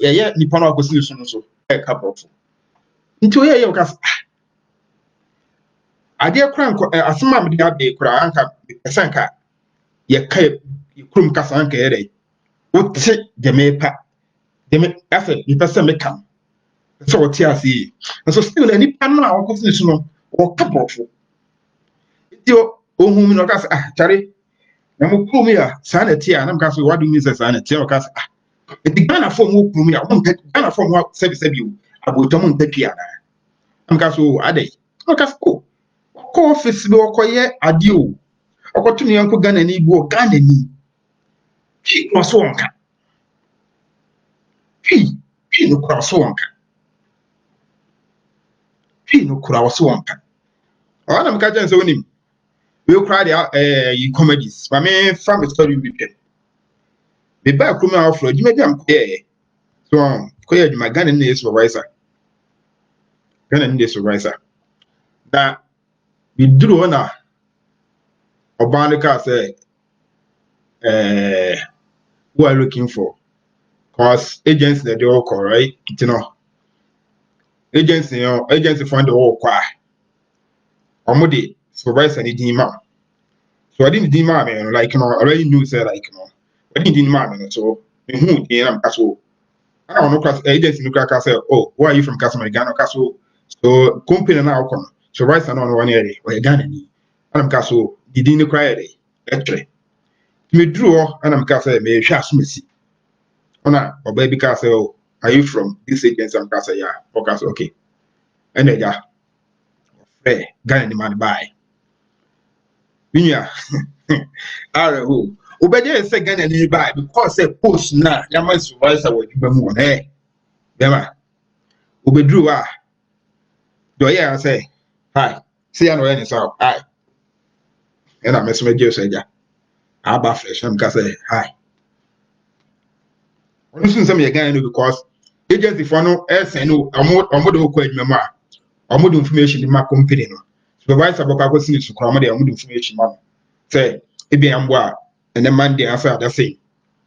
yeah nipa no akosi so e couple nti o ye ka ade kra asema me dia de kra anka esanka ye kai kurum kasa anka ye dai wote Jamaica dem afa nipa se me kam so wote ase so still na nipa no a akosi so no o couple nti ohun mi no ka chare na mo kurum ya sa na tie na mka so wadu mi se sa na tie o ka eti Ghana form wo kurum ya mo Ghana form wo sebi o abotom ntatua na mka so adai o ka ko office bi okoye ade o okoto ne yanko Ghana ni bu o Ghana ni fi no so onka fi no kura so onka fi no kura so onka ona mka jan se wonim we kura de you comedies ma me from story bi pe be ba kuma afro di me bi am koye so koye di ma Ghana ni supervisor Ghana ni supervisor da we duru na Obanika say who are looking for cause agents that they all call right you know agency fund the whole kwa omode supervisor ni din ma so I didn't din ma me like you know already knew say like you know I didn't din ma me so me hu din am kaso I don't know class agency no ka say oh where are you from customer Ghana kaso so company na akọ supervisor no one area or Ghana ni am kaso di din ni kwa area actually me draw and am ka say me hwa asumesi ona oba bi ka say oh are you from this agency am ka say yeah okay and yeah Ghana ni man buy binya are who obede say Ghana ni buy because say post na yaman supervisor wo dwuma mu bema obedru do yeah say hi see ya no any so hi and I message you say ja aba fresh am ka say hi onu sun say me Ghana no because agency for no send no omo do ko adwuma mu omo do information ma company no supervisor baka ko sini su kwa mo de omo do information ma say ebi ambo a ene Monday after that say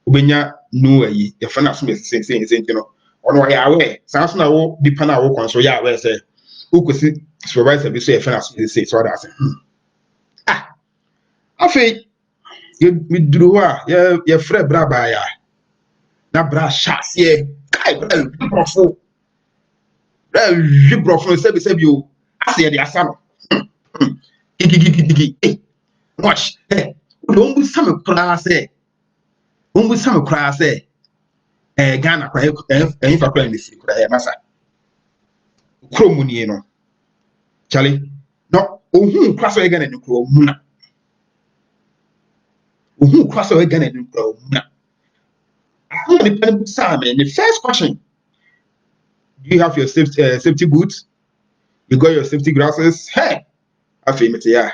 obenya no ayi ye fa na so me say no ono ya we sanso na wo dipa na wo kon so ya we say ukosi supervisor bi so ye fa na so say so that say afei ye miduru a ye frɛ bra ba ya na bra chance ye kai bra brofo sebi o ase ye de asa no gigi watch umbu sam kra say Ghana kwa fa kra ni si kra masa kromuni no chale no ohun kra so ye Ghana ni kro muna ohun kra so ye Ghana ni kro muna the first question, do you have your safety boots? You got your safety glasses? Hey, I feel it, yeah.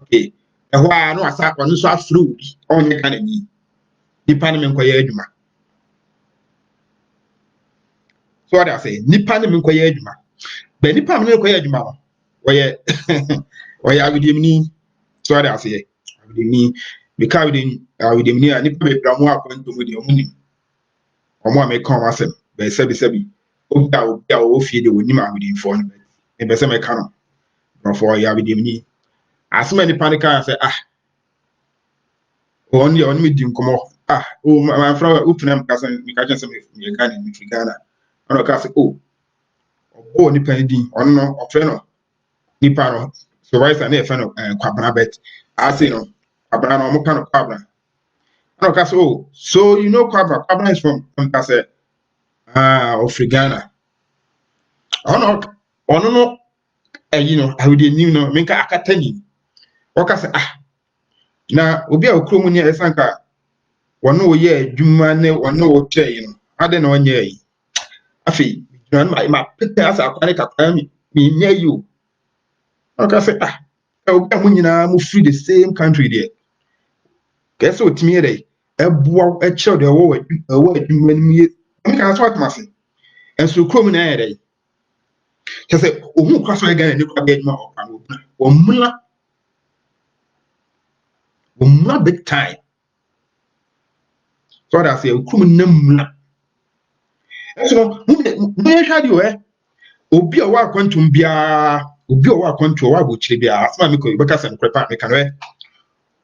Okay. And why I know I start on this fruit on the kind of need. Department kwa yeduma. So what I say, Department kwa yeduma. But Department kwa yeduma. Why I would mean? So what I say, I would mean because I would mean and if we promote according to the money. Omo make come asem be sebi o fie de woni ma wodi info no be be se me ka no for ya wodi ni asema ni panic say on me di nkomo my friend upnam ka say me ka say me Ghana ni fi Ghana ono ka say obo ni pan din on no ofre no ni pa no so right na e fa no kwabana bet I say no kwabana no mo ka no kwabana ono ka say so you know kwabana is from ka say of Ghana. Ono no you know I would new no menka akatani. Oka say na obi a okromu ni esanka wono wo ye adwuma ne wono wo twa yi no ade na onye yi. Afi na ma pete asa akwani kakwa mi nya yi o. Oka say obi amu nyina mu free the same country there. Kese otimi ere eboa e chill de wo adwuma ni mi menka so atmase. Enso krom na ere say ohun kwaso e Ghana ni kwa be adwuma okano womla big time so that say krum namuna So no hwade we obi a wa kwantum bia obi a wa kwantum wa bo chire bia asma me ko beka sem krepa me kan we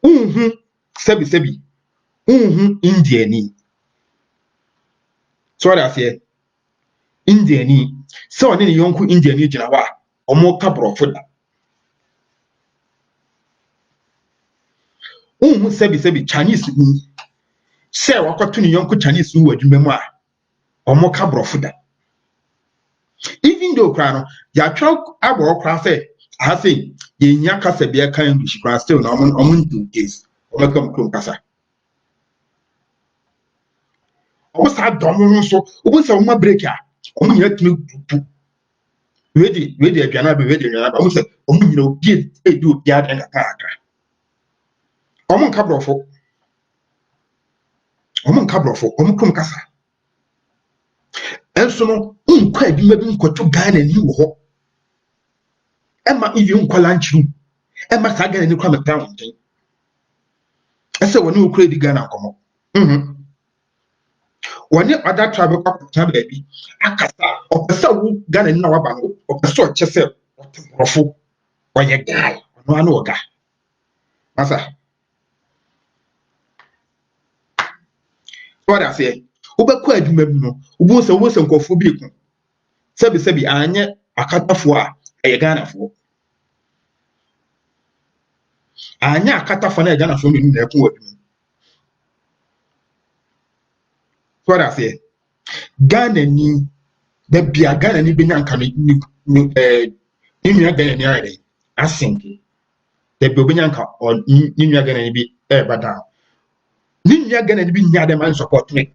unhu sebi unhu indiani so what I say indiani so ne yonku indiani gina wa omo ka brofo da unhu sebi Chinese ni se wakoto ne yonku Chinese wo adwuma mu a omo ka brofo da even though krano ya twa abo kra say I say ye nya kasa bia kan English kra still na omo do case omo kam krom kasa omo sa dom so omo sa omo break a omo nyina tumi pupu wedi aduana be wedi aduana ba omo sa omo nyina obi e do obi adan aka omo nka brofo omo krom kasa enso no nkwa adwuma bi nkwoto Ghana ni wo ho ema ivi nkwala nchiru ema sa Ghana ni kwa meta wonten ese woni okura di Ghana komo woni other tribe kwakota baabi akasa opesa wo Ghana ni na waba no opesa o chese otemrofo oye guy ono anu oga masa what I say ubekwa adwuma bi no ubo se nkofo bi ku sebi anye akatafo a eye Ghanafo anya akatafo na Ghanafo mi na ekun adwuma what I say Ghana ni da bia Ghana ni benyanka ni nua Ghana ni ayede asenke da bia benyanka ni nua Ghana ni bi bada ni nua Ghana ni bi nya dem an support me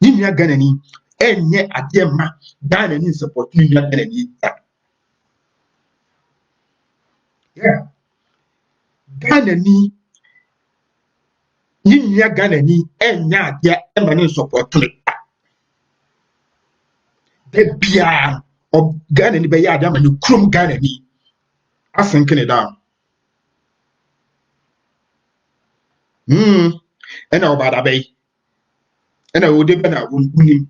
ni nua Ghana ni enye ade ma Ghana ni support ni nua Ghana ni yeah Ghana ni nua Ghana ni enye ade ma ni support me de bia o Ghana ni be ya ade ma ni krom Ghana ni asenke ne down ena obada bay ena ode be na unim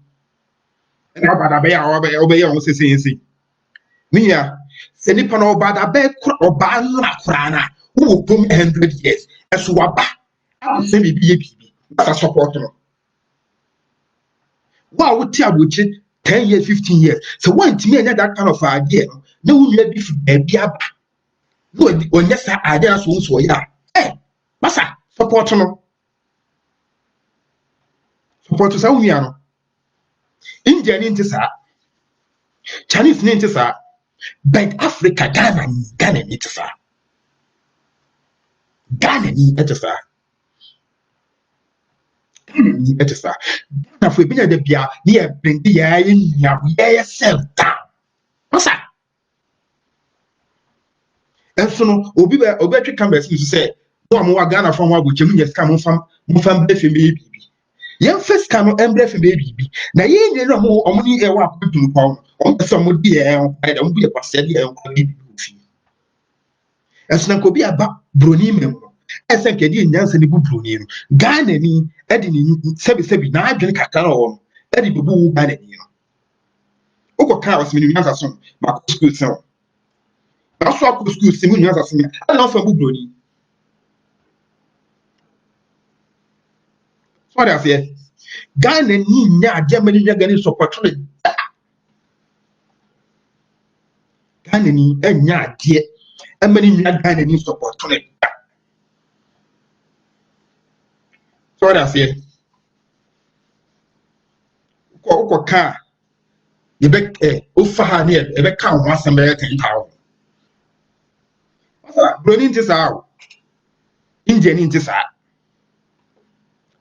ena obada bay a obey on sesensi niya se nipa na obada bay oba na krana wo pom 100 years eso waba se bibi asa support no wa wo ti abochi 10 years 15 years so one timi enya that kind of idea no na wo nua bi fu bi aba no onya sa idea so ya masa support no support sa unia no India ni ntisa Chinese ni ntisa but Africa Ghana ni ntisa Ghana ni ntisa Ghana fo binya de bia ni e bring ya nya ya self down masa enso no obi atwe canvas ni say no mo wa Ghana fo mo abuchem nya ska mo fam be fe me yen first can embre fe baby na yen ni no mo ni e wa akudun kwa on pese mo di e on pa da mo bi e kwase di e on kwa bi ofi esna ko bi aba broni mem esen ke di nyansa ni bu broni no Ghana ni e di ni sebi na adwene kakara won e di bu Ghana ni no uko was mi nyansa so ma ko school sen na so ko school se mu nyansa so mi ala fa bu broni so that say Ghana ni nya ade ma ni Ghana support no Ghana ni enya ade ma ni Ghana ni support no so that say ko ka ye be ofa ha ne e be ka ho asem be 10,000 asa broni ntisa o India ni ntisa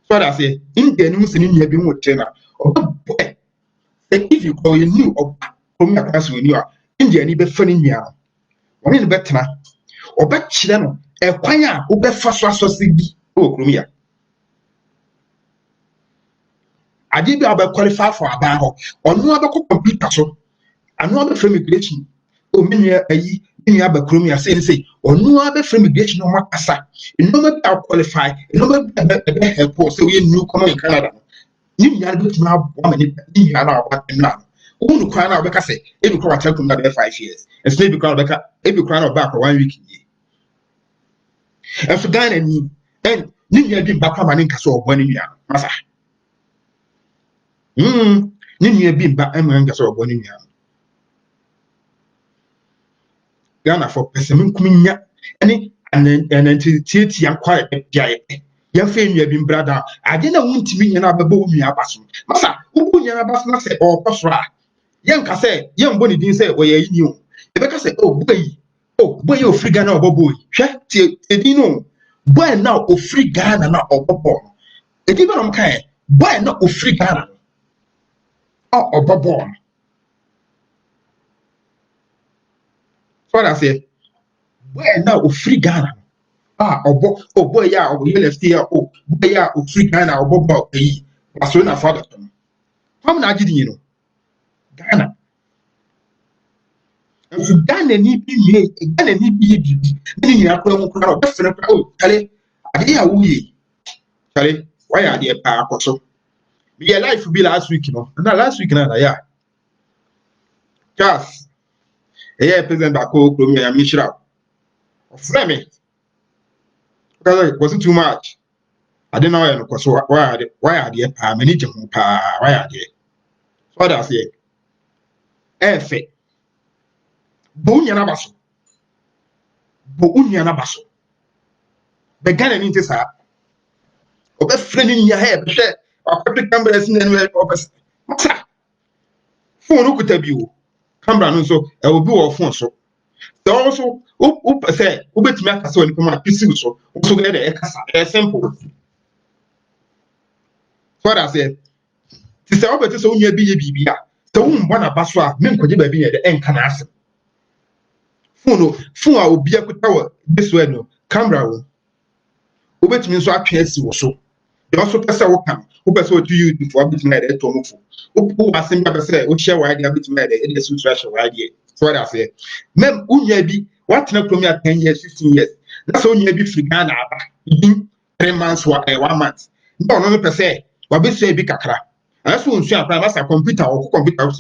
so that say India ni musini nya bi mu tena if you call you new of from your class when you are India ni be fani nya woni ni betena oba kire no e kwan a wo be fa so asose bi o kromia ade bi aba qualify for aba ho onu aba ko computer so anu aba from immigration o menua ayi menua aba kromia say onu aba from immigration no makasa no ma be qualify no ma be help so we new come in Canada You never to now woman in about now. Who crown out because say every crown tell them that 5 years. And sleep crown back every crown of back 1 week. And for Ghana and you have been back from an incasso of 1 year. Massa. You have been back and incasso of 1 year. Ghana for Pessimum Kuminya and then to young quiet giant. Young fame you have been brother. I didn't want to be another boom. Massa, who put your bass say or Pasra? Young Casse, young Bonnie didn't say, well, you knew. The Becca said, oh, boy, you're free Ghana or boy. Shut it, boy, now, oh, free Ghana now or Bobon. The given on kind, boy, not oh, free Ghana or Bobon. So I say, boy, now, oh, free Ghana. Oh, boy, yeah, or you left here, oh, boy, yeah, oh, free Ghana or Bobo, as soon as father. How many did you know? Ghana. And so Ghana need be Ghana need be meaning you are crowd different. Oh, Charlie, I hear we. Charlie, why are they a so? Be a life be last week, you know. And last week, yeah. Just a year present back home, me and Mishra. Frame because it wasn't too much. I didn't know why are they a many why are they? So that's it. Efe. Bunyana baso. Bunyana baso. Began an intersa. Obe friend in your head, share. Or public cameras in the way. Phone could tell you. Camera so I will be off phone so. So also, say, Ubet Maka so and come up so also get a simple. So I said, Sister Albert is only a baby. So one of us are men could be at the end can ask. Phone will be a good tower. This way, no camera. Ubet means so I can't see also. You also pass our come. Who pass what to you before beating at it? Who was simple to say, what share why they are beating at it in the situation idea. So I say, Mem, Unyabi, what not to me at 10 years, 15 years. That's only be free Ghana. 3 months or 1 month. No, per se. What be say big crack. That's when she applies a computer or computer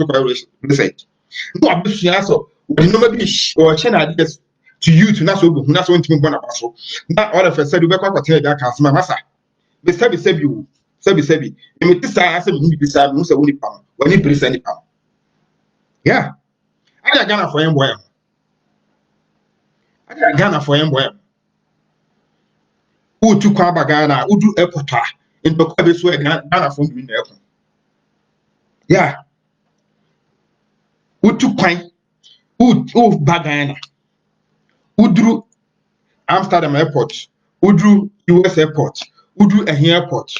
research. No, I'm so when nobody or channel ideas to you to not so good, not so intimate one about so. Not all of a sudden, we're going to tell that customer, Massa. The service save you, service save you. And this I said, you decide, Musa only pound, when you present it. Yeah. I got Ghana for him, boy. I got Ghana for him, boy. Who took Kwaba Ghana, who do airport in the Kwabis where Ghana from the airport. Yeah. Who took Pine, who Bagana, who drew Amsterdam airport, who drew US airport, who drew a airport.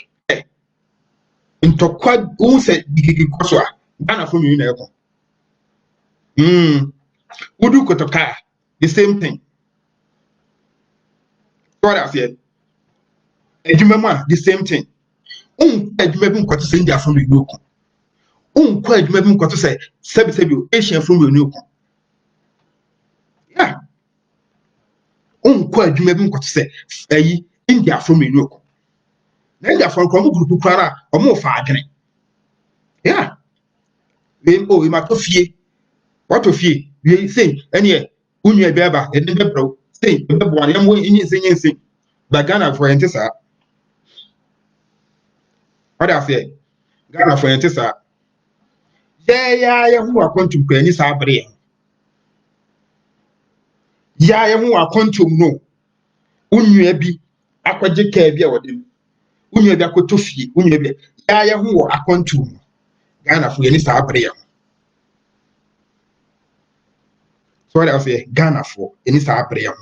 In Tokwa, who said Gigi Koswa, Ghana from the airport. Who do Kotoka, the same thing. What I said, Ejimema, the same thing. Ejimebun got to say India from the Nuku. Ejimebun got to say, Sebi Asian from the Nuku. Yeah. Ejimebun got to say, India from the Nuku. India from Congo Group Krana, or more fagrin. Yeah. Oh, you might fear. What of ye? You say, and yet, Unia Beba, and never broke. Say, the one young way in his singing. But Ghana for Antissa. What I say? Ghana for Antissa. Yeah, who are going to penny Sabri. Yeah, who are going to know. Unyabi, Aquajic Cabia or them. Unyabia Kotofi, Unyabi. Yeah, who are going to Ghana for any Sabri. So what I say, Ghana for any Sabri. So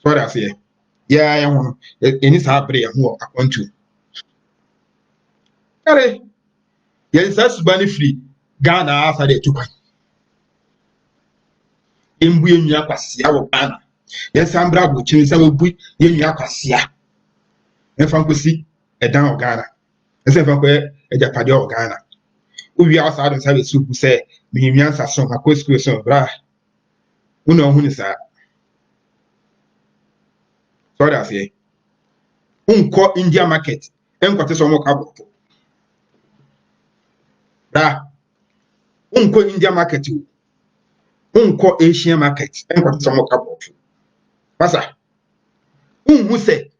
what I say, yeah, I want any Sabri who are going to. Yes, that's money free. Ghana after they took. In Buya Passia or Ghana. Yes, I'm bravo, Chinese will be in Yapasia. And from Pussy, a down of Ghana. As if I were a Japadio of Ghana. We are outside and have a soup who say, Mimians are some question, bra. Who know who is that? So I say, unko India market enkwate so mo ka abrofo da unko India market unko Asian market enkwate so mo ka abrofo pasa unhu se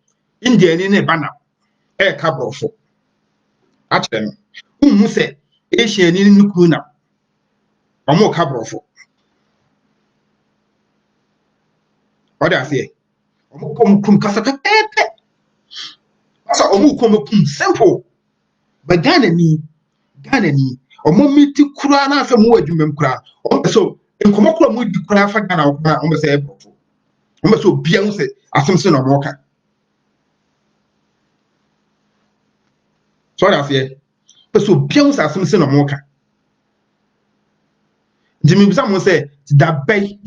India ni ne bana e ka abrofo akyere no unhu se Asian ni nuku na omo ka abrofo oda se omo kom kasa pepe asa omo kom simple but Ghana ni omo miti kura na afa mu adwumam kura omo so enkomo kura mu di kura afa Ghana okura omo se abrofo omo so bia hu se asem se na omo ka so oda se so bia hu se asem se na omo ka Jimmy Bizamo say that bay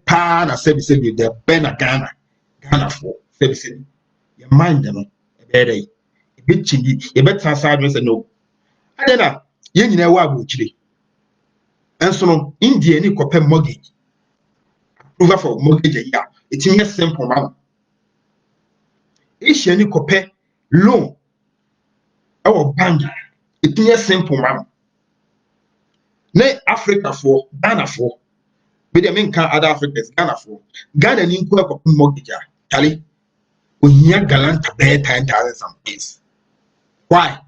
pa na service the bay na Ghana for service your mind no e bit chingi e bet side say no adena ye nyina wa abuchire enso no India ni kope mortgage approval for mortgage ya etinye simple man Asia ni kope loan our bank etinye simple man ne Africa for Ghana for but they mean can other Africans Ghana ni nko ko mortgage tali onya galanta be 10,000 some piece why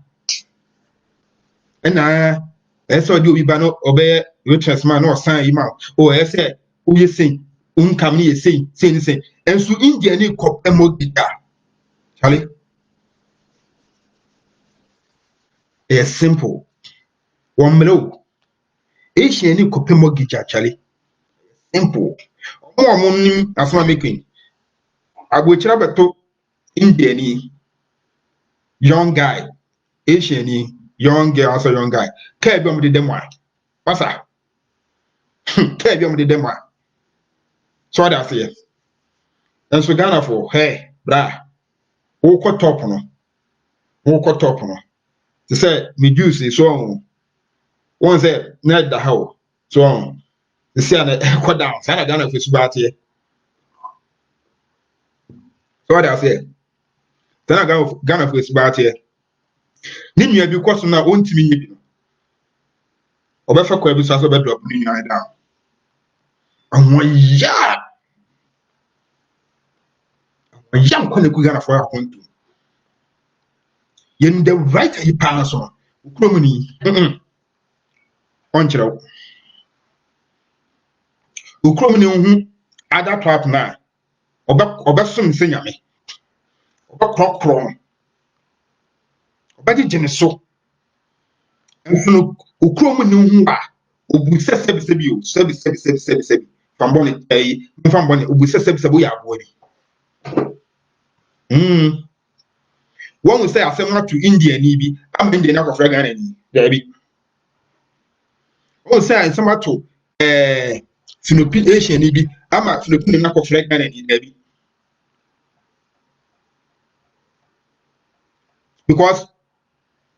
na eso di obi ba no obe witness man no sign yi ma o ese o ye say income ni ye say enso India ni ko mortgage tali it's simple one melo Asian ni ko mortgage actually simple omo nim asoma making agbochira beto India ni young guy Asian ni young girl also young guy ka bi omo de dem a pasa ka bi omo de dem a so that say and so Ghana for hey bra wo ko top no to say me juice so one say na da how so the see na ko down say na Ghana for subate so that say then Ghana for subate ni nua bi kwaso na ontimi nyi bi obefa kwa bi so be drop ni nua down anwa ya ko ne ku Ghana for akonto yen the right he pass on ukrom ni on chiro ukrom ni hu ada trap na obesom se nyame obekrokro obedi gene so enso ukrom ni hu ba obu sebi bi o sebi fambone fambone obu sebi ya abo bi one will say asem to India ni bi am India na kofra Ghana ni there bi one say asem to Philippine Asian ni bi ama Philippine na kofra Ghana ni there bi because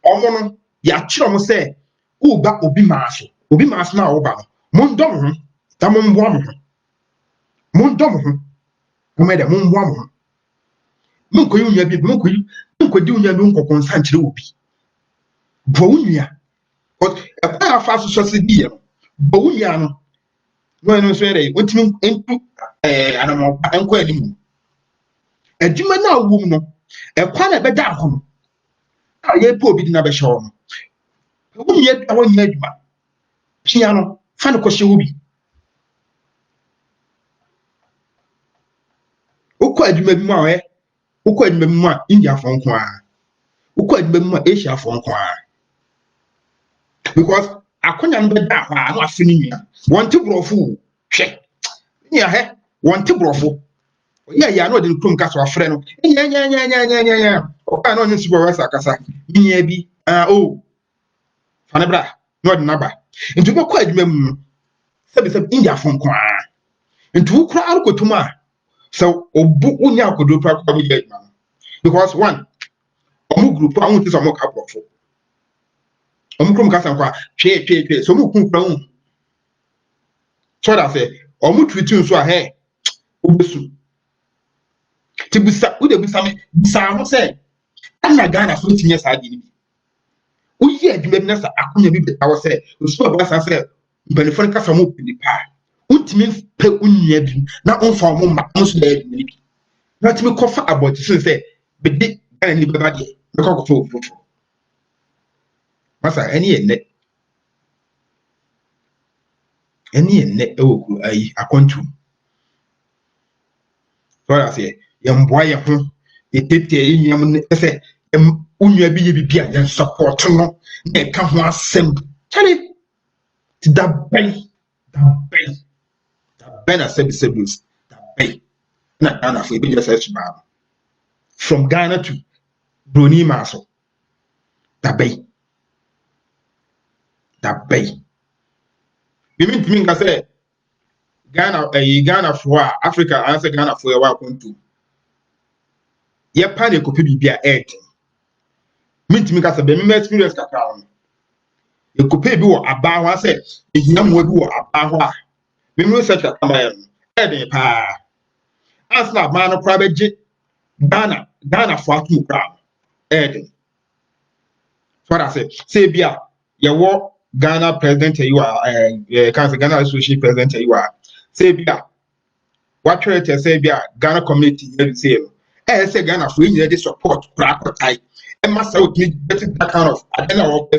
omo ya chiro mo say uba obi maaso na oba mo ndom ho ta mo mboa mo ndom ho mo meda mo mboa mo mo koyi unya bi mo nkodi unya bi nkoko nsa nkyere obi bo unya but e kwa afa so se bi bo unya no so ere otimi entu anamo enko animu adwuma na awum no e kwa na be da ho no aye po obi di na be hye no unya awonya adwuma pia no fa no ko hye obi ukọ adwuma bi mu a ukọ adwuma bi mu a India fo nko a ukọ adwuma bi mu a Asia fo nko a because akonya no be da ho a no afi ni nua wonte brofo hwe nya he wonte brofo ya no de krum ka so afre no nya o ka no nyi supervisor kasa nya bi fane bra no de naba nti be kwa adwuma mu sabi India fo nko a nti ukura alkotuma so obu unya akodo pra kwa bi adwuma because one omu group a won ti so mo ka brofo omu krum ka san kwa twe so mu kun pra hu so that say omu tweet so a he obesu Tibusa, who the Busami, Sam say, I'm not Ghana 14 years I did. We hear the members of Akunya Bibi, I was say, who spoke as I said, Benefonica from open the pie. What means pay unyebi, not on for my most dead. Not me cough about to say, but did anybody, the cock of Massa, any net. Any net, oh, I want to. So I say, young boy, it did young, say, unyebi, and support, no, they come one sim. Tell it to that bay, that Ben as service, that bay. Not Ghana for a search from Ghana to Bruni Maso. That bay. You mean to me, I say Ghana for Africa, I say Ghana for a while. Ye panic could be a egg. Mean to me, I say, the experience account. You could pay you a bar, I said, if you know a bar. We know such a command. Eddie pa. As not man of private jet. Ghana for 2 crown. Eddie. What I say, Bia, you walk Ghana president, you are, Council Ghana Association president, you are. Say, Bia, what church say, Bia, Ghana community, you say, say Ghana for you, support, crack, type, and must out me getting that kind of, I don't know,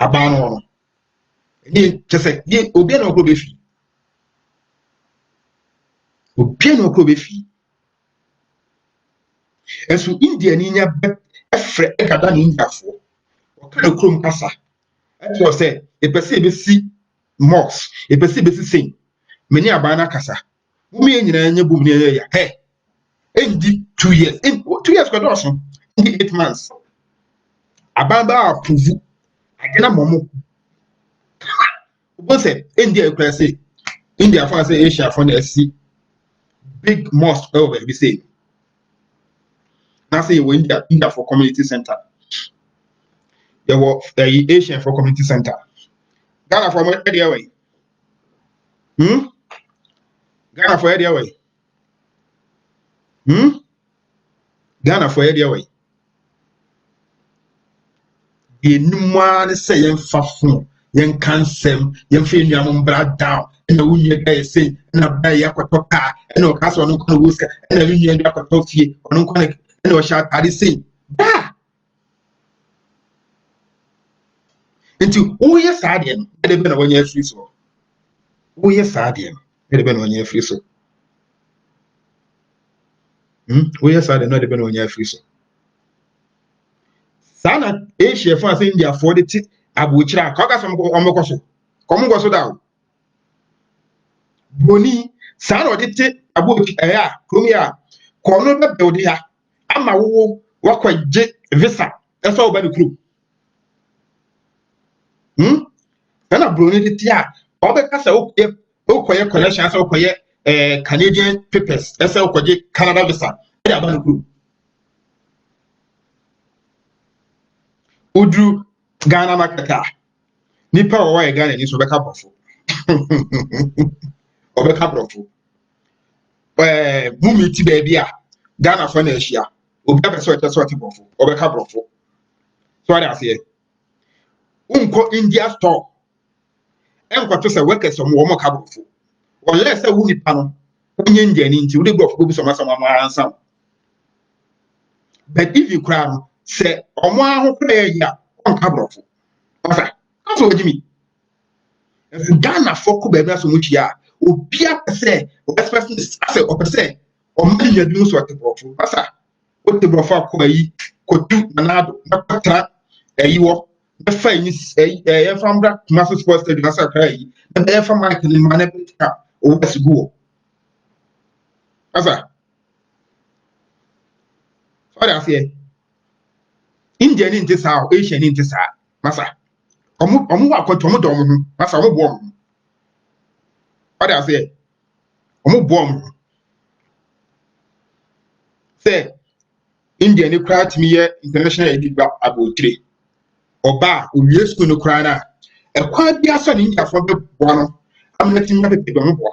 a ban. Just say, ye, obey no go be fee. Obey no go be fee. And so India, Nina, a friend, a Ghana India for. Kind of chrome kasa. As you say, a perceive see mosque, a perceive sing. Many abana kasa. Umi in your boom near hey. In 2 years, in 2 years, got awesome. In 8 months. Abamba approve. I get a momo. What's it? India, you say. India, for say Asia, for the sea. Big mosque over, we say. Now say you India for community center. There were Asian for community center. Ghana for where the way? Ghana for the way? Ghana for the way? The new one say yen fafun, yen cansem, yen feel yam brad down, and the union guy say, and a bay yakotoka, and no castle no con whisker, and a union yakotoki, or no conic, and no shot at the same. Into oh yes, I did. They've been 1 year free so. Oh yes, I did. They've been 1 year free so. Oh yes, I did not been 1 year free so. Sana Asia for India for the Abuchra, Cockasum Omokoso. Come go so down. Boni, Sana did it Abuch Aya, Kumia, Corona Beldia, Ama walk with Jet Visa. That's all by the crew. Then a brunette tia, Obeka Okoye collections Okoye Canadian papers, that's Okoye Canada visa, and about group. Udru Ghana Makaka Nipa or Ghana is Rebecca Buffo. Rebecca Buffo. Mummy Tibia, Ghana Phonesia, Obeka Sweater Sweater Buffo, Rebecca Buffo. So I say, Unco India store. And what to say, workers from Womo Cabofo. Or less a wounded panel, Indian into the book of some answer. But if you crown, say, Oma who pray ya on Cabofo. That's what you mean. Ghana for Kubeba so much ya, Ubia say, or person is or say, or many you do so at the Bofo. Massa, what the Bofa Koyi, Kotu, Manado, Nakatra, a you. The famous from that master sports to the cry, and there from Michael in Manapita or West Go. Asa. What I say? Indian in this house, Asian in this house, Massa. Omu Tomodom, Massa Bomb. What I say? Omu Bomb. Say, Indian, cried me international editor about 3. Oba uwie school no kra na e kwa bia so ne India for be bo no amnati ma be be mo bo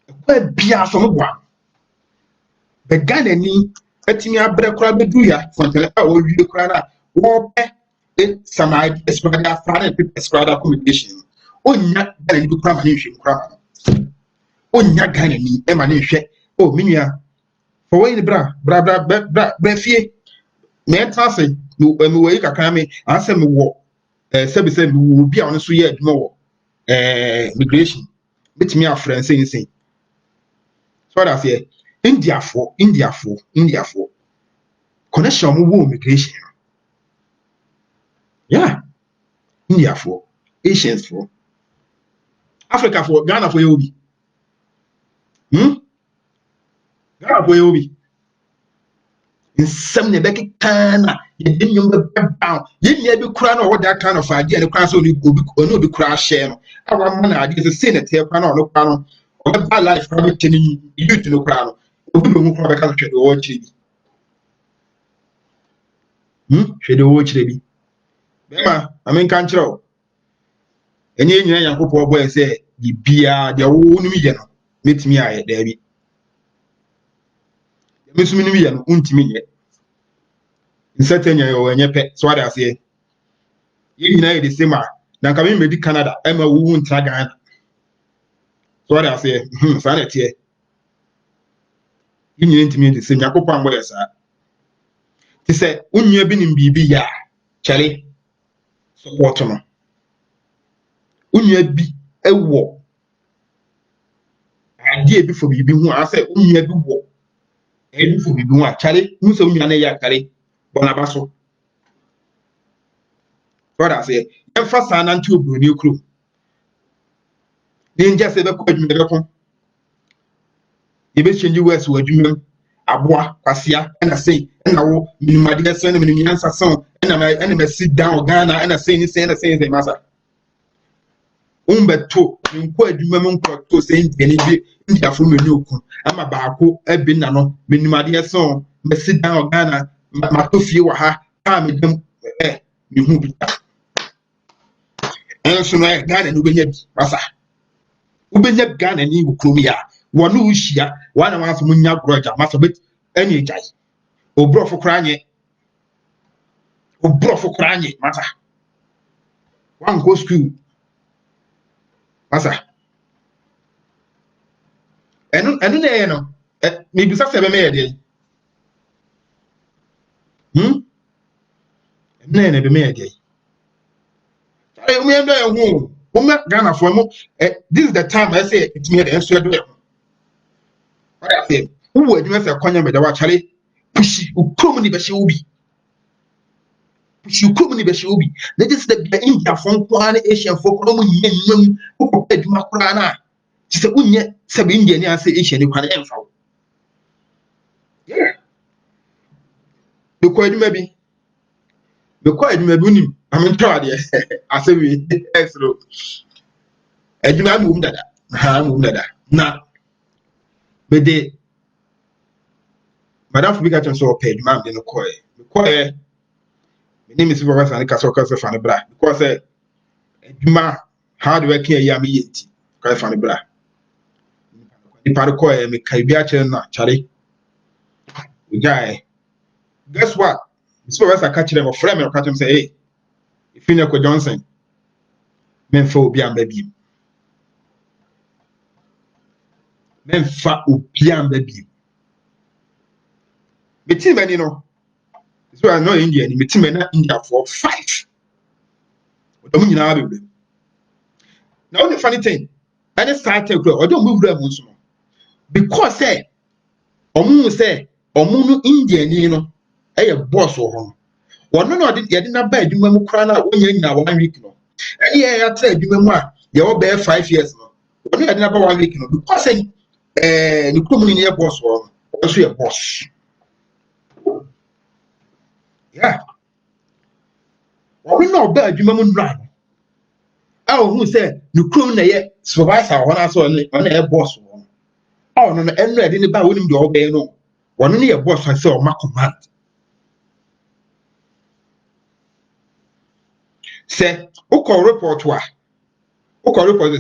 e kwa bia so mo bo a Ghana ni etimi abre kura bedu ya fontele a o wi kura na wo pe some ideas for their father prescribed accommodation onya Ghana ni kura ma ni hwe kura onya Ghana ni e ma ni hwe o minua for we ni bra fie me trase me we kakra me ansem wo sebi se wo bia on so ye adwuma wo migration betimi afran say so that say India for connection mo wo migration yeah India for Asians for Africa for Ghana for you be Ghana for you be in some nebeki kana you didn't you down you be crown or that kind of idea the crown so you no be crash share our man idea is say that here crown or no crown or that life from telling you to no crown we don't know because the watch she the watch be bema I mean can't you enye nyina Yakobɔ boy say bibia de wo numi ye no metimi aye da bi mesumi numi ye no untimi ye nsatanya yo enye pe so ada say ye nyina ye de sema na ka me medi Canada e ma wu ntra Ghana so ada say fa na tie ye nyina ntimi de sema Yakobɔ ambo ye sa ti say unnua bi nim bibi ya chale support no unnua bi ewo idea bi for bibi hu ase unnua bi wo e bi for bibi hu achare hu se unnua na ya kare bona baso so that say emphasize na nti obroni okro ni nja se be ko adwuma be ko ye be change words wo adwuma aboa kwasia na say na wo minimade so na minimiansa so na me sit down Ghana na say ni masa umbeto nko adwuma mu nko to say ndeni bi ndia fo menu okun ama baako abi na no minimade so me sit down Ghana ma to fie wa ha ka me dem me hu bi enso no Ghana no benya bi masa ubenya Ghana ni wo krom ya wono uhia wana wanso munya groja masa bet eni jai obrofo kranye masa wan go school masa enu na ye no me bisa se be me ye de na be me ye de ayo me ndo ye hu o me Ghana for mo this is the time I say it me the enso do ye what I say who adwuma se kwanya me da wa chale pushi ukrom ni be hye obi that is the India from Kwan Asian for Krom yen who adwuma kra na ti se unye se be India ni ase Asian ni kwan emfa yeah the ko adwuma bi unim am try there ase we exro adwuma mu dada na be de madam Fubika so pay adwuma de no ko my name is Supervisor and Castle Fan Bra because adwuma hard work here ya me yenti ka fan bra ni parko me kai bia chere na chare guy guess what Supervisor catch them of frame catch him say hey if you know Johnson men fa obi amba bi beti many no so I know India ni beti mena India for 5 odamu nyina be now the funny thing any started grow or don't move them so because say omu no India ni no e boss wo ho no ye de na ba adwuma mu kra na onya nyina 1 week no any ya tra adwuma mu a ye wo be 5 years no no ye de na ba 1 week no because say ni komuni ni boss wo so ye boss yeah we no ba adwuma mu nra who say no krom na ye supervisor wona so on e boss wo no enu e de ne ba wonim de obey no wono ne ye boss say o ma command say o call report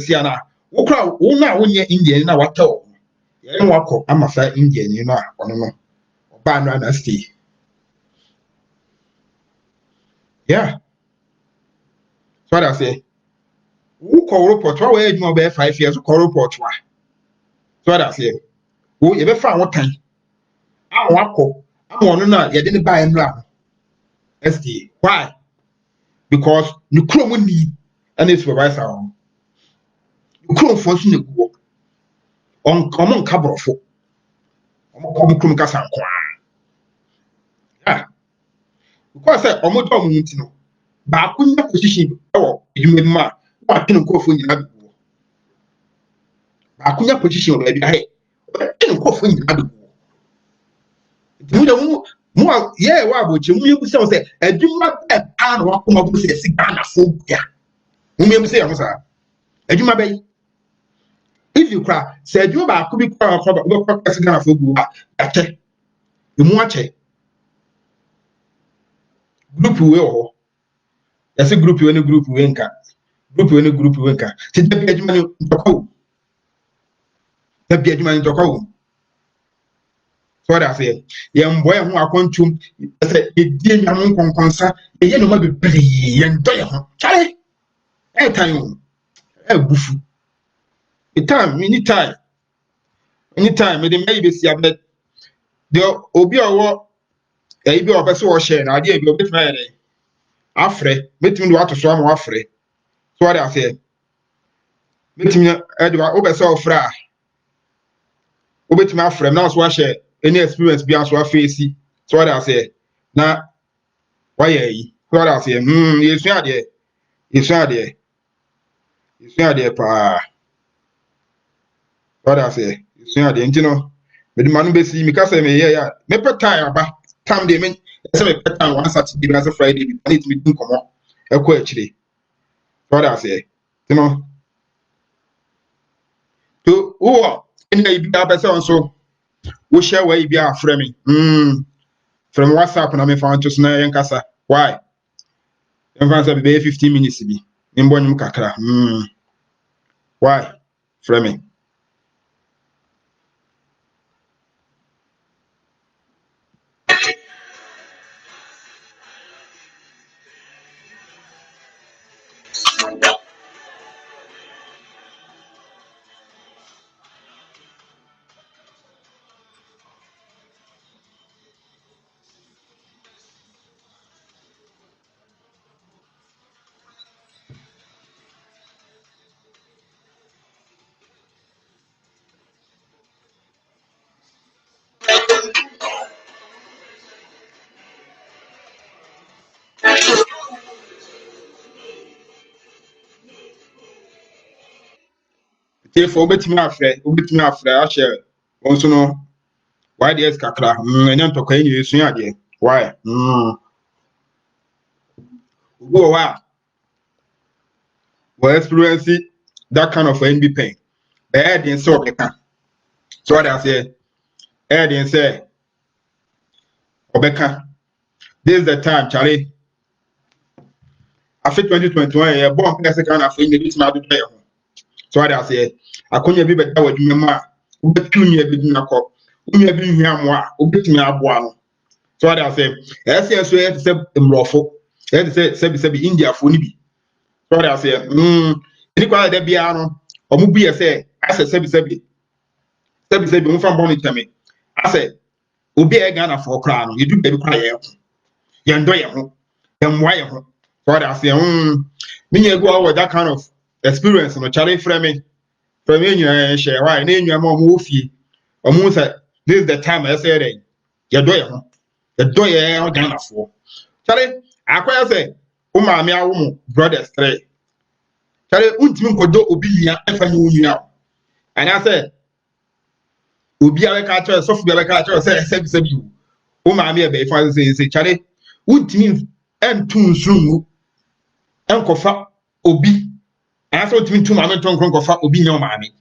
si ana wo kra wo na wonye India na wata o ye no wako amafa India ni no a ono no ban run stay. Yeah. So what I say, who call report? Why were you about 5 years? Who call report? Why? So what I say, who ever found what time? I want to know. You didn't buy him now. ST. Why? Because you couldn't need any supervisor. You couldn't function the work on common cabrofo. On common casan. Yeah. Because I almost don't need to know. But I couldn't position. Oh, you mean ma? I can't go for you. I couldn't position already. I can't go for you. More, yeah, why would you say, and you might have and walk up with a cigar for ya. You say, I'm sorry. And you might be. If you cry, said you about could be crying for a cigar for you. You watch it. Group will. That's a group you any group winker. Group you any group winker. Take the bedroom to call. The bedroom to call. So what I say, young boy who are going to say, it didn't have one concern, the young man be pretty and die. Charlie, anytime, a boof. The time, anytime, maybe see a bit. The Obia war, a bit of a so share, I did go with my Afre, meeting me to swam Afre. So what I say, meeting me Edward Obersaw Fra. Obet my friend, now so share. Any experience beyond so face. So what I say, now, why ye? What I say, it's not there. It's not there. It's not there, pa. What I say, it's not there. You know, but the man be see me, because I may, yeah, me pet time about time they mean, some pet time one Saturday, as a Friday, I need to be doing come on. A question. What I say, you know, to who in the be so. We share where you be our framing. From WhatsApp and I'm found to snare and casa. Why? In France, I'll be 15 minutes to be in Bonum Kakra. Why? Framing. Therefore, bet me afraid, I share. Also, no, why there's Kakra? And then to claim you soon again. Why? Go wow. Well, experience that kind of NB pain. Bad in so So what I say, Ed and say, Obeka, this is the time, Charlie. After 2021, a bomb person can have in this matter. So what I say, I couldn't be better with me, ma. But 2 years between a cop. We have been here more, obit me a boano. So what I say, as I say, it's a mroffle. As I said, India for Nibi. So what I say, any quality de Biano, or Mubi, I say, as I said, Sebi from Bonnie to me. I said, Ubi a Ghana for crown, you do baby quiet. You enjoy your wire. So what I say, me go with that kind of experience, no Charlie framing. From you share why name your mom woofy. Or moon said, this is the time I said, you do your Ghana for. Charlie, I quite say, my brothers three. Charlie, untim could do obia if I knew you now. And I said, Ubia catcher, software catcher, said you. My mere bay father says, Charlie, untim and too soon. Uncle Fat Obi. I thought me 2 moments on Congo Fat Obi, no mammy.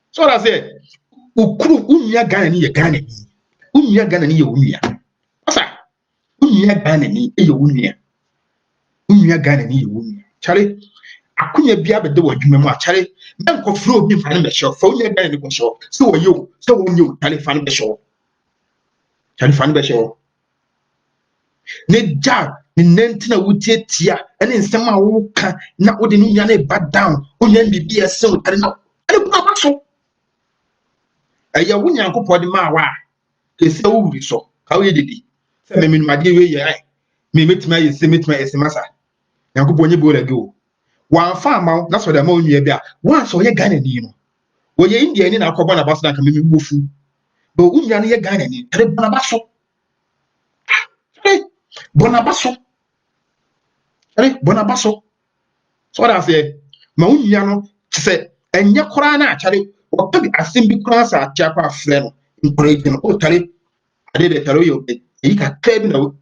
So I said, Unya Gani, a Gani. Unya Gani, Unya. Unya Gani, a Unya. Unya Gani, Unya. Charlie, I couldn't be able to do what you mean, Charlie. Men could flow me find the show, phone your Gani, so are you, Charlie, find the show. Chalifan Besho. Ne jab, ne nentina wutia tia, and in some woka, not with the Nuyan bad down, Unyan be a so, and no, and so. A Yawunya go for the Mawa, they so we so. How you did it? Say, me, my dear, yeah, me meet my SMS. Yankupon board ago. One farm out, that's what I'm on you about. Once or your Ghana, you know. Well, you're Indian in our Cobana Bass like a mimi wufu. But Unyan, your Ghana, and a Bonabasso. Bonabasso. Bonabasso. So what I say, Mauniano said, and Yakurana, Charlie, or maybe a simple class at Japa Flannel, encouraging Otari. I did a tell you, he can tell me no,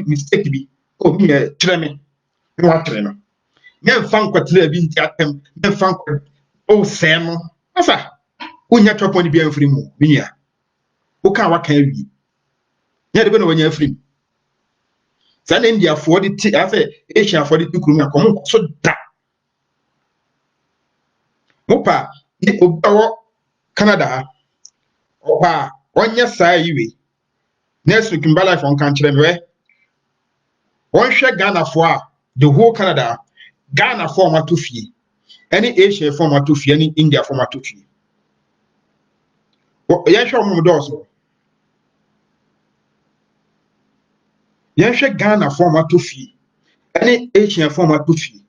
mistake to be. Oh, me a tremor. You want to men fan kwatle bi ntiatem men fan o sem asa unya topo ni bi afri mu minia wo kan waka awi nya de be no wanya afri san India for the asa Asia for the tukuru akomo so da mopa ni obawo Canada opa onya saa yiwe next week mbala from kan kire me won hwe Ghana for the whole Canada Ghana format to fee. Any Asia format to fee, any India format to fee. Yasha Mudoso. Yasha Ghana format to fee. Any Asian format to fee.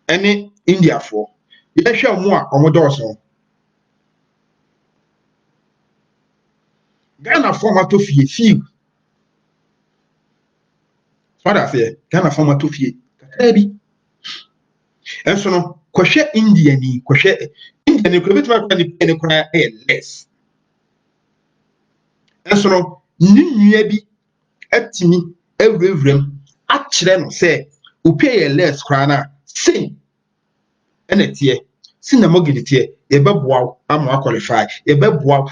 Any India for. Yasha Mua Omodoso. Ghana format to fee. Fee. What I say, Ghana format to fee. Baby. And so no, kwashe India ni kwashe India ni kubitwa kwa ni kuna less. And so no, ni bi atimi ewrewrem akyere no say upay less krana sin enetie sin na mogidite ye beboa ama qualify ye beboa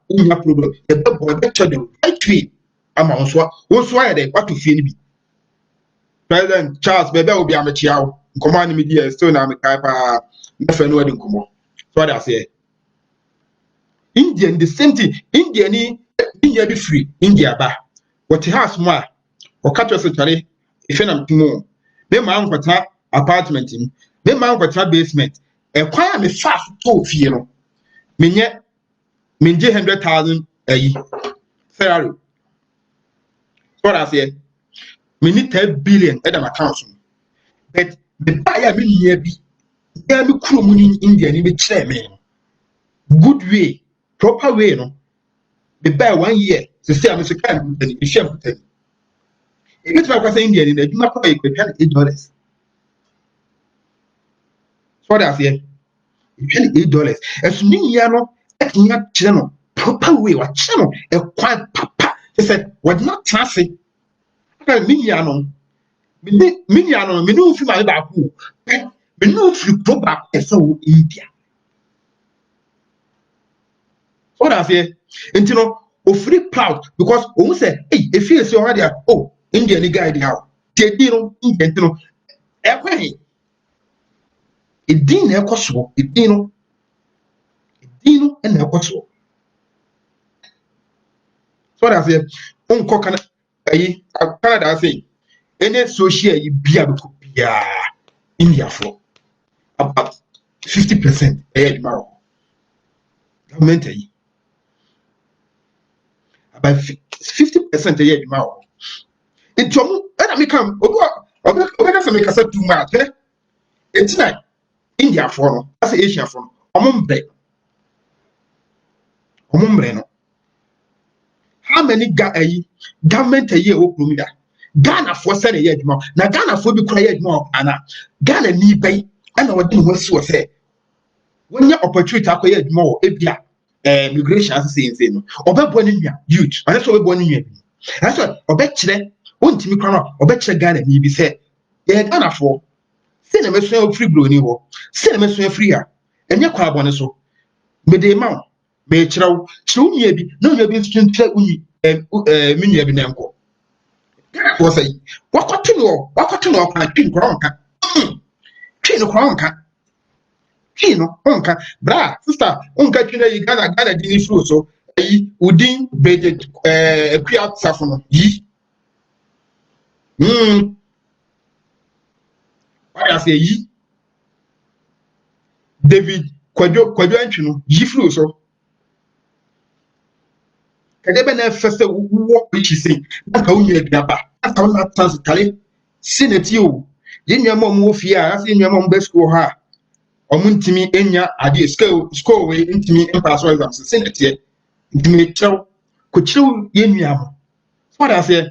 unya problem ye beboa better the right way ama wonso ya de what fie ni bi President Charles bebe obi amechiawo command media still na me kai pa me fe no wadi nkomo so that say Indian the same thing India be free India ba what house ma o catch us tare ife na mtumo be ma nkwata apartment ni be ma nkwata basement e kwan me fa to fie no menye 100,000 ayi Ferrari so that say me need 10 billion at my account but the buyer me near be there me kuro in India ni me chere me good way proper way no the buy 1 year to say I'm so kind and you share put it if my question India ni do not pay $8 so that say you pay $8 as ni ya no et nya chere no proper way wa chere no e kwan papa he said what not traffic Miniano, me no fi my back, me no fi pro back so India. What I say, and you know, free proud because we say, hey, if you see already, oh, India ni guy now, Tedino, Indian, you know, every it didn't have possible, it dino, and have possible. So I say, Uncle Canada say. Any social be India for about 50% government about 50% it's and I come over make us too much it's like India for as Asia for no how many government a year open that Ghana for send a year more. Now Ghana for be quiet more. Anna Ghana need pay. And what do we say? When your opportunity to acquire more, migration as saying, or be born in youth, and that's what we're born in. That's what or bet you won't me crown or bet you Ghana need be said. Yeah, Ghana for send a message free blue new send a message free here. And your crab on so. May the amount may chow maybe no you've been to tell me mini binanko. Was a what to know and pin cronka. Chino cronka. Chino, unka, bra, sister, unka china Ghana dini fruit so Udin Bridget Piat Safono yi. What I say yi David Kwadwo Antwino yi flu so. Kadebe na first wo which is say na ka unya aduaba aka na transitale sineti o ye nnuama mo fie a ase nnuama mo be school ha omuntimi enya ade school we ntimi pass exams sineti ntimi chew ko chew ye nnuama so that say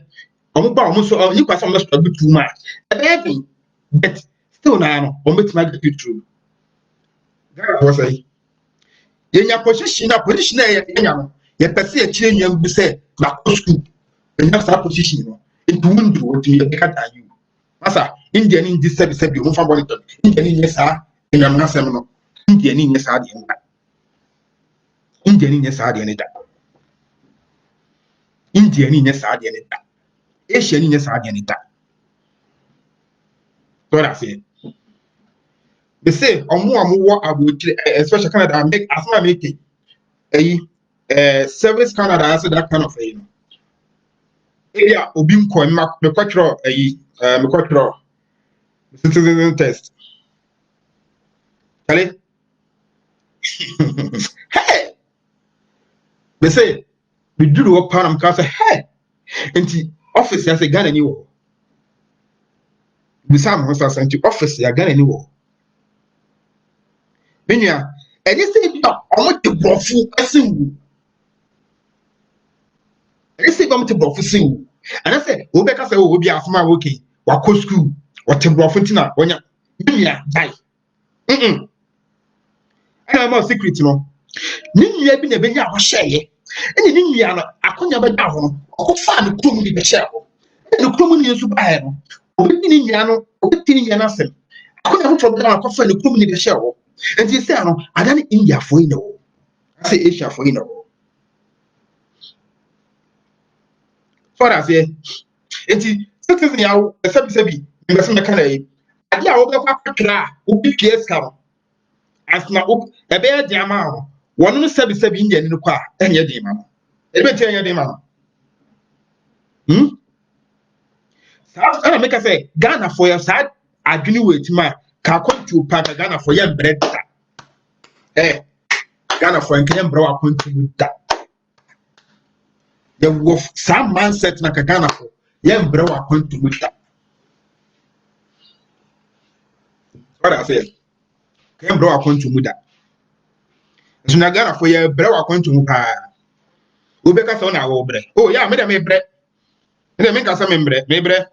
omo ba omo so you kwasa omo struggle too much everything but still na no omo betima get through that was say yenya position na yenya no ye pese e chire nnuam bi say na ko school enya sa position no it won't do what you get at you masa Indian in this service be mo fa body Indian in yesa nnuam na sem no Indian in yesa de nda Indian in yesa de nda Indian in yesa de nda Asian in yesa de nda so that's it. They say omo wo abotire especially Canada make as ma make service Canada has that kind of thing. Area obi nko me kwatro me kwatro citizen test. Kale hey they say we do the work panam ka say hey enti office ya say Ghana ni wo. We sam ho say enti office ya Ghana ni wo. Menua e dey say bi omo te brofu asin I say I'm to professing. And I said, Obeka say, will be a smart okay. Wako school, what a profitina, when you die. And I'm a secret, you know. Nini have been a benya or share, and you didn't I couldn't have down or find the crew in the shell. And the crew in the super Obitini Yano, Obitini Yanasem. I couldn't have trouble down coffee the crew in the shell. And he said, I done India for you know. I say Asia for you know. So I say, enti citizen ya sebi mbese me kana yi ade a wo be kwa kwatra obi PS ka no asna op e be di ama ho wono no sebi India ni kwa enye di ma no e be ti enye di ma no sa ana make say Ghana for your side adwini wait ma ka kwantu pa ka Ghana for your bread Ghana for enke mbra wa kwantu da the wolf some mindset na ka Ghana for your mbra wa kwantu da what I say ka mbra wa kwantu da so na Ghana for your mbra wa kwantu pa Ubeka so na wo bre. Oh yeah, me de me bre. Me de me ka me bre, me bre.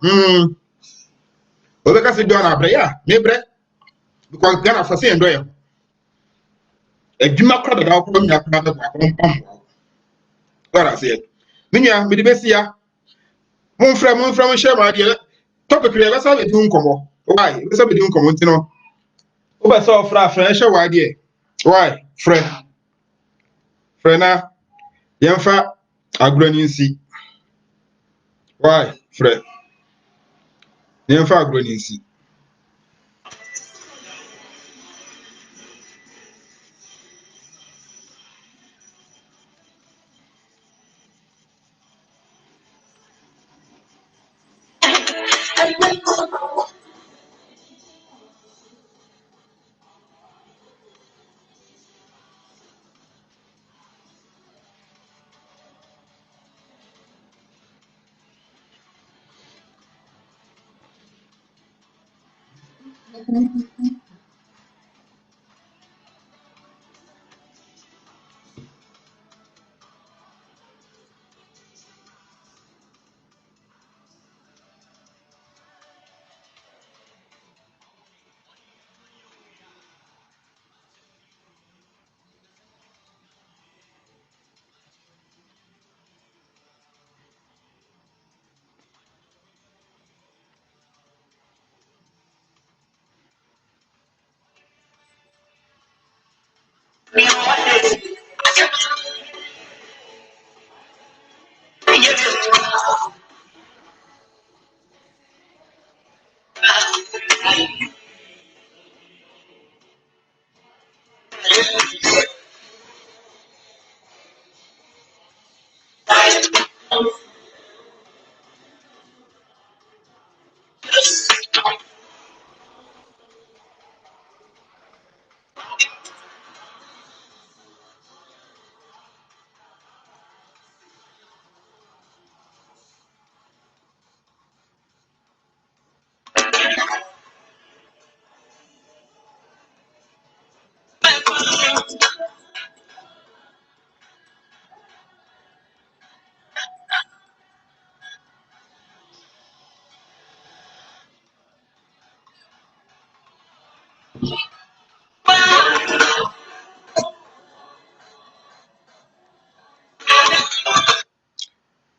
Ubeka se do na bre yeah, me bre. Because Ghana for say ndo ye. Edwuma kra da ko nya kra da ko pam. What I say. Minya me de besia. Mon frère mo share ma de. Topic re be sa be di nkomo. Why? Be sa be di nkomo ntino. Oba so fra share wa de. Why? Friend. Friend na yemfa agroni nsi. Why? Friend. Yemfa agroni nsi.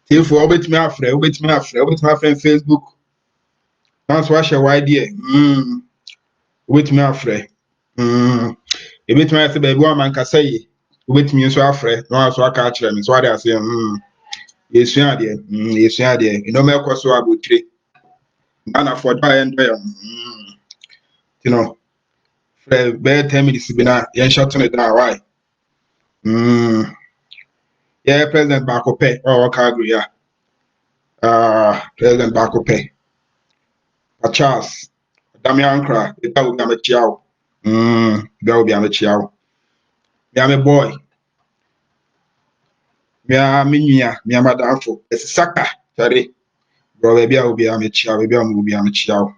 If we obet me afre, obet me afre Facebook. That's why share wide there. Obet me afre. Obet me say baby one man ka say. Obet me so afre. No so aka kire me. So I dey say yesua there. Yesua there. You know me ko so abotire. And for that end you know, be 10 minutes be na yen shot on it down why. Yeah, President Bakope or Calgary, yeah. President Bakope. Charles, Damian Kra, that will be a chiao. That will be a chiao. Me am a boy. Me am minya, me am a danfo. It's Saka, sorry. Bro, baby, I will be a chiao, baby, I will be a chiao.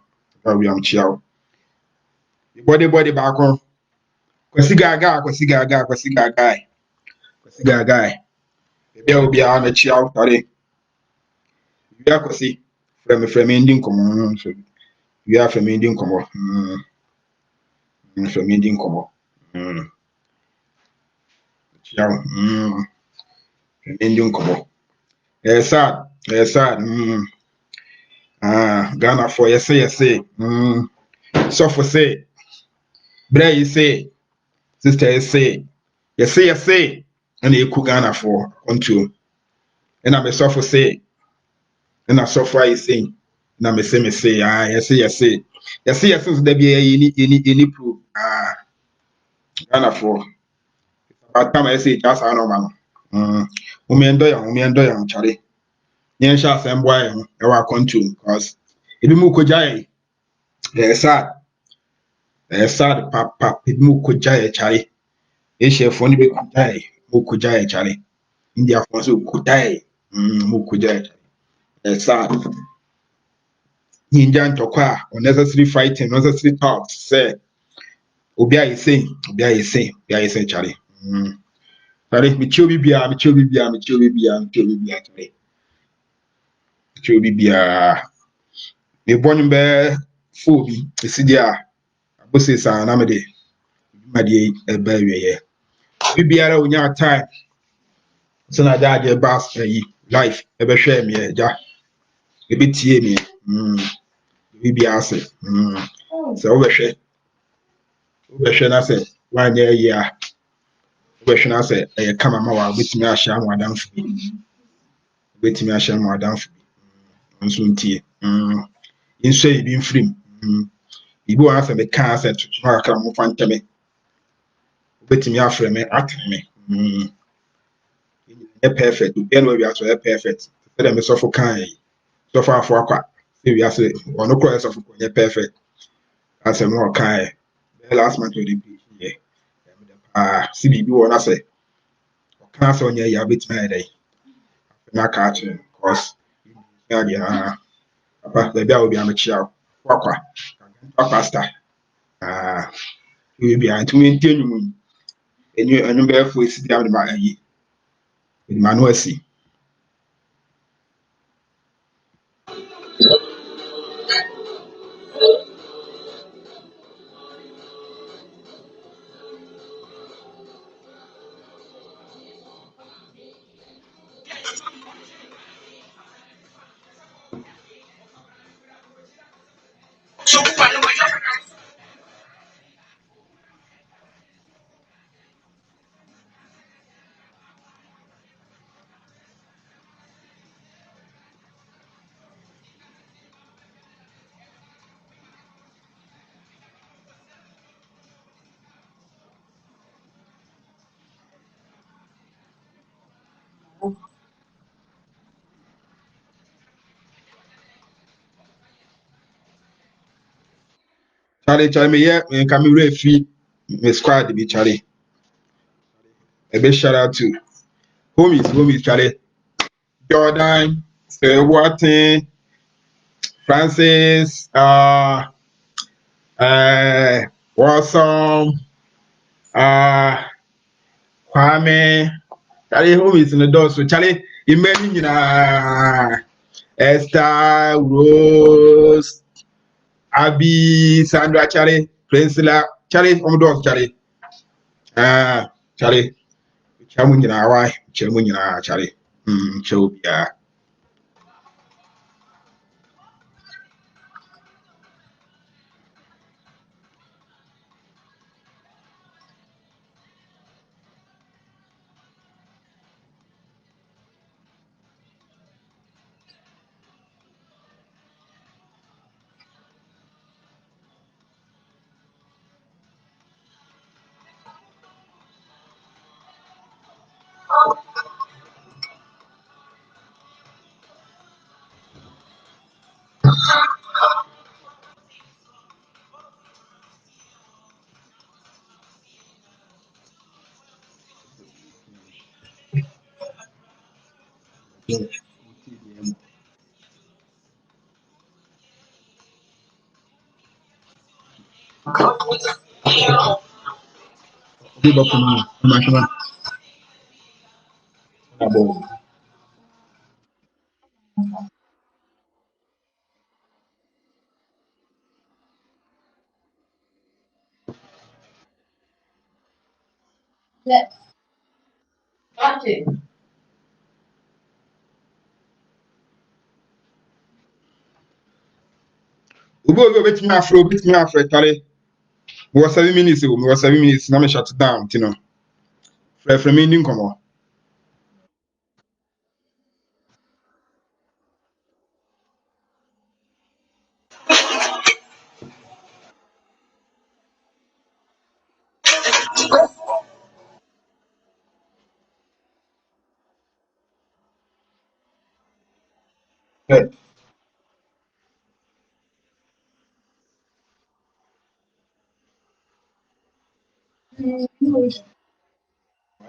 I will be a chiao. Body back on. Kwasigaga. Baby, I will be a chiao, sorry. You are kwasi from Indian common. You are from Indian common. From Indian common. Chiao. From Indian common. Yes, sad. Ghana for yes. So for say, Bray you say, sister you say, yes. And you cook Ghana for control. And I'm a so for say, and I so far you say, and I'm a say, yes. So there be any proof. Ghana for. By time I say just I know man. Umendo yang chare. Yen sha asem boy e wa control because ebi mu ko jai sad papa ebi mu ko jai chare. E chef oni be ko jai mu ko jai chare. India for so ko jai mu ko jai chare. Sad. India ntokwa unnecessary fighting, unnecessary talks say obi a say chare. Chare mi chi obi bia chare. Bibia me born be phobi esi dia abose sa na me de made e ba wiye bibiara onya time so na da je bass yi life e be hwe me ja e be tie me bibia se so wo be hwe na se wanya yi a wo be hwe na se e kama ma wa betimi ahia mo adamfo nso ntie inso e bi mfrim ibi wa afa me ka asa tutu aka mo fantame betimi afre me atene me perfect and we are so perfect say me suffer kan so far for akwa say we are say ono cross of perfect as a more kan last month we did see bibi wona say kan say onya ya betimi dey na ka ache cause ya papa the bia obi amechia kwakwa pastor we be antumi ntenu enu be fo esi dia de ma yi Emmanuel si Charlie me yeah me can me refi me squad be Charlie a big shout out to homies Charlie Jordan Sir Watson Francis Watson Kwame Charlie homies in the door so Charlie imagine Esther Rose Abby Sandra Charlie Peninsula, Charlie, Omdos, Charlie. Charlie, Chamunya, why? Chamunya, Charlie. Chobia. Yes. Okay. Ubo, bet me afro, Charlie. Was 7 minutes ago, was 7 minutes, now me shut it down, you know. From me, come on.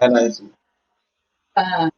Nice. Uh,